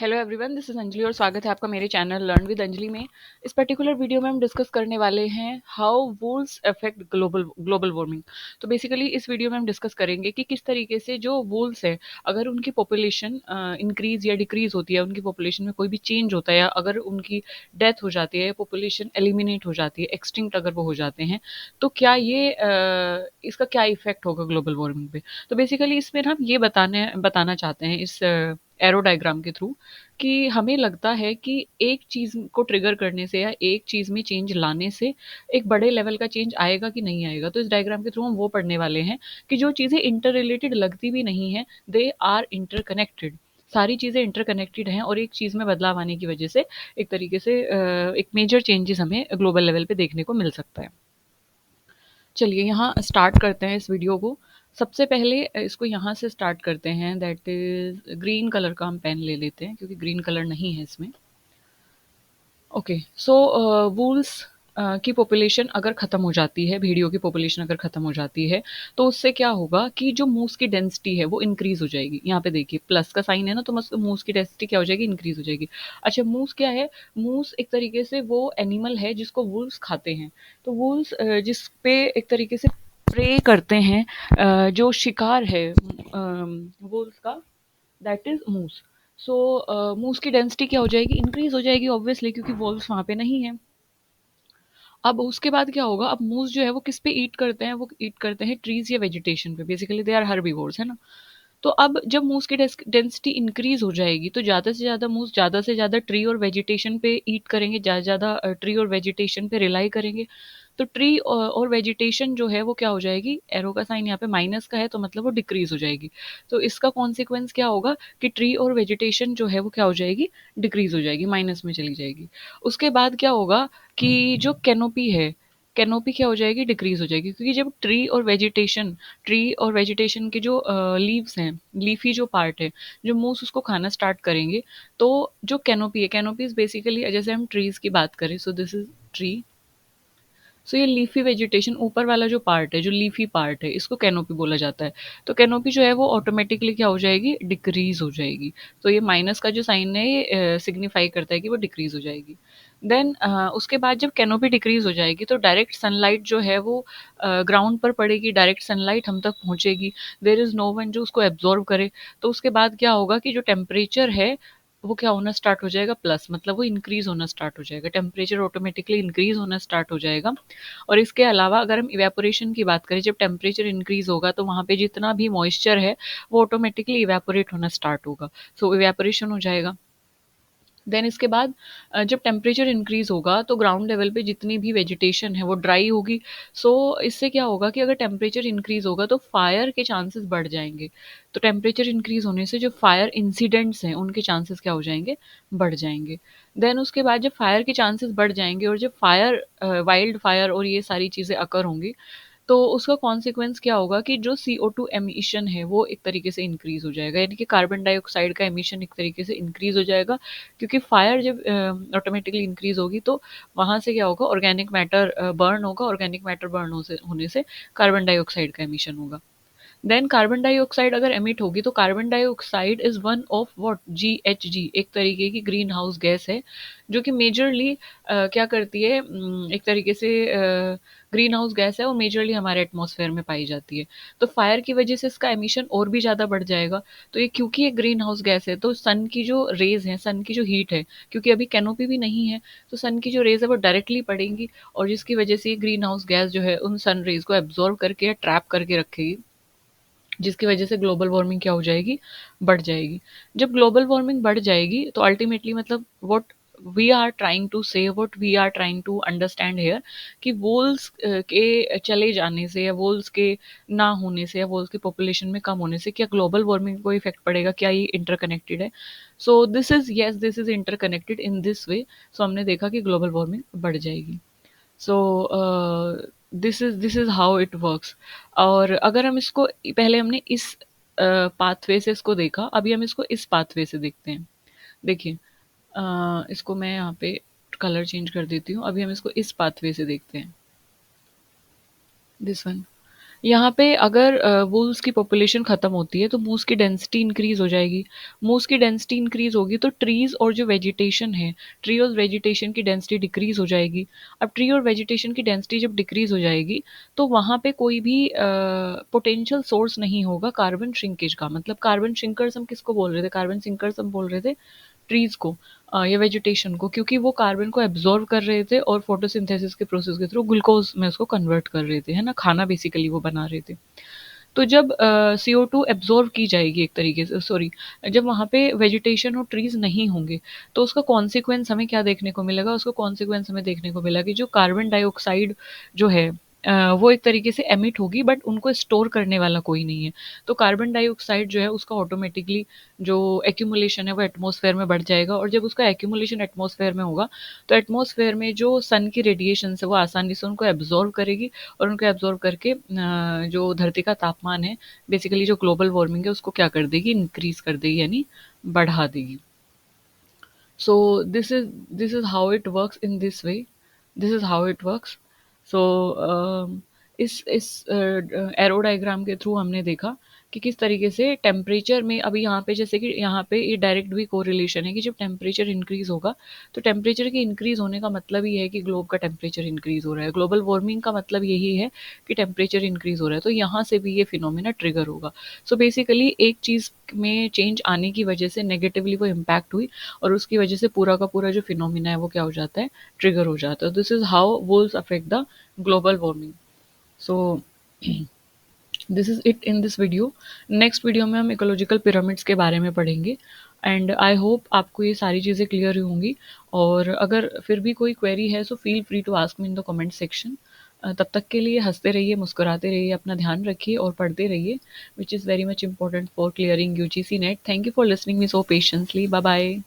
Hello everyone, this is Anjali और स्वागत है आपका मेरे चैनल लर्न विद अंजलि में। इस पर्टिकुलर वीडियो में हम डिस्कस करने वाले हैं how wools affect global global warming. तो बेसिकली इस वीडियो में हम डिस्कस करेंगे कि किस तरीके से जो वूल्स है, अगर उनकी पॉपुलेशन इंक्रीज या डिक्रीज होती है, उनकी पॉपुलेशन में कोई भी चेंज होता है या अगर उनकी डेथ हो जाती है, पॉपुलेशन एलिमिनेट हो जाती है, एक्सटिंक्ट अगर वो हो जाते हैं, तो क्या ये इसका क्या इफेक्ट होगा ग्लोबल वार्मिंग पे। तो बेसिकली इसमें हम ये बताना चाहते हैं इस एरो डायग्राम के थ्रू कि हमें लगता है कि एक चीज़ को ट्रिगर करने से या एक चीज़ में चेंज लाने से एक बड़े लेवल का चेंज आएगा कि नहीं आएगा। तो इस डायग्राम के थ्रू हम वो पढ़ने वाले हैं कि जो चीज़ें इंटर रिलेटेड लगती भी नहीं हैं, दे आर इंटरकनेक्टेड। सारी चीज़ें इंटरकनेक्टेड हैं और एक चीज़ में बदलाव आने की वजह से एक तरीके से एक मेजर चेंजेस हमें ग्लोबल लेवल पे देखने को मिल सकता है। चलिए यहाँ स्टार्ट करते हैं इस वीडियो को। सबसे पहले इसको यहाँ से स्टार्ट करते हैं, दैट इज़ ग्रीन कलर का हम पेन ले लेते हैं क्योंकि ग्रीन कलर नहीं है इसमें। ओके, सो वूल्स की पॉपुलेशन अगर ख़त्म हो जाती है, भेड़ियों की पॉपुलेशन अगर ख़त्म हो जाती है, तो उससे क्या होगा कि जो मूस की डेंसिटी है वो इंक्रीज़ हो जाएगी। यहाँ पे देखिए प्लस का साइन है ना, तो मस मूस की डेंसिटी क्या हो जाएगी, इंक्रीज़ हो जाएगी। अच्छा, मूस क्या है? मूस एक तरीके से वो एनिमल है जिसको वुल्व्स खाते हैं। तो वुल्व्स जिस पे एक तरीके से प्रे करते हैं, जो शिकार है वुल्व्स का, दैट इज मूस। सो मूस की डेंसिटी क्या हो जाएगी, इंक्रीज हो जाएगी ऑब्वियसली, क्योंकि वॉल्व्स वहां पे नहीं है। अब उसके बाद क्या होगा, अब मूस जो है वो किस पे ईट करते हैं, वो ईट करते हैं ट्रीज या वेजिटेशन पे। बेसिकली दे आर हर्बीवोर्स, है ना। तो अब जब मूस की डेंसिटी इंक्रीज हो जाएगी तो ज़्यादा से ज़्यादा मूस ज़्यादा से ज़्यादा ट्री और वेजिटेशन पे ईट करेंगे, ज़्यादा से ज़्यादा ट्री और वेजिटेशन पे रिलाई करेंगे। तो ट्री और वेजिटेशन जो है वो क्या हो जाएगी, एरो का साइन यहाँ पे माइनस का है तो मतलब वो डिक्रीज हो जाएगी। तो इसका कॉन्सिक्वेंस क्या होगा कि ट्री और वेजिटेशन जो है वो क्या हो जाएगी, डिक्रीज हो जाएगी, माइनस में चली जाएगी। उसके बाद क्या होगा कि जो कैनोपी है, कैनोपी क्या हो जाएगी, डिक्रीज हो जाएगी, क्योंकि जब ट्री और वेजिटेशन के जो लीव्स हैं, लीफी जो पार्ट है, जो मूस उसको खाना स्टार्ट करेंगे, तो जो कैनोपी है, कैनोपी इज बेसिकली, जैसे हम ट्रीज की बात करें, सो दिस इज ट्री। सो ये लीफी वेजिटेशन, ऊपर वाला जो पार्ट है, जो लीफी पार्ट है, इसको कैनोपी बोला जाता है। तो कैनोपी जो है वो ऑटोमेटिकली क्या हो जाएगी, डिक्रीज हो जाएगी। तो ये माइनस का जो साइन है ये सिग्निफाई करता है कि वो डिक्रीज हो जाएगी। देन उसके बाद जब कैनोपी डिक्रीज हो जाएगी तो डायरेक्ट सनलाइट जो है वो ग्राउंड पर पड़ेगी, डायरेक्ट सनलाइट हम तक पहुंचेगी। देर इज नो वन जो उसको एब्जॉर्व करे। तो उसके बाद क्या होगा कि जो टेम्परेचर है वो क्या होना स्टार्ट हो जाएगा, प्लस, मतलब वो इंक्रीज होना स्टार्ट हो जाएगा, टेम्परेचर ऑटोमेटिकली इंक्रीज होना स्टार्ट हो जाएगा। और इसके अलावा अगर हम इवेपोरेशन की बात करें, जब टेम्परेचर इंक्रीज होगा तो वहाँ पे जितना भी मॉइस्चर है वो ऑटोमेटिकली इवेपोरेट होना स्टार्ट होगा। सो इवेपोरेशन हो जाएगा। देन इसके बाद जब टेम्परेचर इंक्रीज होगा तो ग्राउंड लेवल पे जितनी भी वेजिटेशन है वो ड्राई होगी। सो इससे क्या होगा कि अगर टेम्परेचर इंक्रीज होगा तो फायर के चांसेस बढ़ जाएंगे। तो टेम्परेचर इंक्रीज होने से जो फायर इंसिडेंट्स हैं उनके चांसेस क्या हो जाएंगे, बढ़ जाएंगे। देन उसके बाद जब फायर के चांसेस बढ़ जाएंगे और जब फायर, वाइल्ड फायर और ये सारी चीज़ें अकर होंगी, तो उसका कॉन्सिक्वेंस क्या होगा कि जो CO2 एमिशन है वो एक तरीके से इंक्रीज हो जाएगा, यानी कि कार्बन डाइऑक्साइड का एमिशन एक तरीके से इंक्रीज हो जाएगा। क्योंकि फायर जब ऑटोमेटिकली इंक्रीज होगी तो वहाँ से क्या होगा, ऑर्गेनिक मैटर बर्न होगा, ऑर्गेनिक मैटर बर्न होने से कार्बन डाइऑक्साइड का एमिशन होगा। देन कार्बन डाइऑक्साइड अगर एमिट होगी तो carbon dioxide is one of what, GHG, एक तरीके की ग्रीन हाउस गैस है, जो कि मेजरली क्या करती है, एक तरीके से ग्रीन हाउस गैस है, वो मेजरली हमारे एटमॉस्फेयर में पाई जाती है। तो फायर की वजह से इसका एमिशन और भी ज़्यादा बढ़ जाएगा। तो ये क्योंकि ये ग्रीन हाउस गैस है तो सन की जो रेज है, सन की जो हीट है, क्योंकि अभी कैनोपी भी नहीं है, तो सन की जो रेज है वो डायरेक्टली पड़ेंगी और जिसकी वजह से ये ग्रीन हाउस गैस जो है उन सन रेज को एब्जॉर्ब करके या ट्रैप करके रखेगी, जिसकी वजह से ग्लोबल वार्मिंग क्या हो जाएगी, बढ़ जाएगी। जब ग्लोबल वार्मिंग बढ़ जाएगी तो अल्टीमेटली मतलब what we are trying to say, what we are trying to understand here, कि वोल्स के चले जाने से या वोल्स के ना होने से या वोल्स की पॉपुलेशन में कम होने से क्या ग्लोबल वार्मिंग को इफेक्ट पड़ेगा, क्या ये इंटरकनेक्टेड है। So this is, yes, this is interconnected in this way. So हमने देखा कि ग्लोबल वार्मिंग बढ़ जाएगी। So this is how it works. और अगर हम इसको, पहले हमने इस पाथवे से इसको देखा, अभी हम इसको इस पाथवे से देखते हैं। देखिए, इसको मैं यहाँ पे कलर चेंज कर देती हूँ, अभी हम इसको इस पाथवे से देखते हैं, दिस वन। यहाँ पे अगर वुल्स की पॉपुलेशन खत्म होती है तो मूस की डेंसिटी इंक्रीज हो जाएगी। मूस की डेंसिटी इंक्रीज होगी तो ट्रीज और जो वेजिटेशन है, ट्री और वेजिटेशन की डेंसिटी डिक्रीज हो जाएगी। अब ट्री और वेजिटेशन की डेंसिटी जब डिक्रीज हो जाएगी तो वहाँ पे कोई भी पोटेंशियल सोर्स नहीं होगा कार्बन श्रिंकेज का। मतलब कार्बन श्रिंकर्स हम किसको बोल रहे थे? कार्बन सिंकर्स हम बोल रहे थे ट्रीज को या वेजिटेशन को, क्योंकि वो कार्बन को एब्जॉर्व कर रहे थे और फोटोसिंथेसिस के प्रोसेस के थ्रू ग्लूकोज में उसको कन्वर्ट कर रहे थे, है ना, खाना बेसिकली वो बना रहे थे। तो जब CO2 एब्जॉर्व की जाएगी एक तरीके से, सॉरी, जब वहाँ पे वेजिटेशन और ट्रीज नहीं होंगे तो उसका कॉन्सिक्वेंस हमें क्या देखने को मिलेगा? उसका कॉन्सिक्वेंस हमें देखने को मिला कि जो कार्बन डाइऑक्साइड जो है वो एक तरीके से एमिट होगी, बट उनको स्टोर करने वाला कोई नहीं है। तो कार्बन डाइऑक्साइड जो है उसका ऑटोमेटिकली जो एक्यूमुलेशन है वो एटमॉस्फेयर में बढ़ जाएगा, और जब उसका एक्यूमुलेशन एटमॉस्फेयर में होगा तो एटमॉस्फेयर में जो सन की रेडिएशन है वो आसानी से उनको एब्जॉर्व करेगी, और उनको एब्जॉर्व करके जो धरती का तापमान है, बेसिकली जो ग्लोबल वार्मिंग है, उसको क्या कर देगी? इंक्रीज कर देगी, यानी बढ़ा देगी। So this is how it works in this way. This is how it works. So इस एरो डायग्राम के थ्रू हमने देखा कि किस तरीके से टेम्परेचर में, अभी यहाँ पे जैसे कि यहाँ पे ये डायरेक्ट भी कोरिलेशन है कि जब टेम्परेचर इंक्रीज होगा तो टेम्परेचर के इंक्रीज होने का मतलब ही है कि ग्लोब का टेम्परेचर इंक्रीज हो रहा है। ग्लोबल वार्मिंग का मतलब यही है कि टेम्परेचर इंक्रीज हो रहा है, तो यहाँ से भी ये फिनोमेना ट्रिगर होगा। सो बेसिकली एक चीज़ में चेंज आने की वजह से नेगेटिवली वो इम्पैक्ट हुई, और उसकी वजह से पूरा का पूरा जो फिनोमिना है वो क्या हो जाता है? ट्रिगर हो जाता है। This is how Wolves affect the global warming. So this is it in this video. Next video में हम इकोलॉजिकल पिरामिड्स के बारे में पढ़ेंगे, एंड आई होप आपको ये सारी चीज़ें क्लियर हुई होंगी। और अगर फिर भी कोई क्वेरी है so feel free to ask me in the comment section. तब तक के लिए हंसते रहिए, मुस्कुराते रहिए, अपना ध्यान रखिए और पढ़ते रहिए, which is very much important for clearing UGC net. Thank you for listening me so patiently. Bye bye.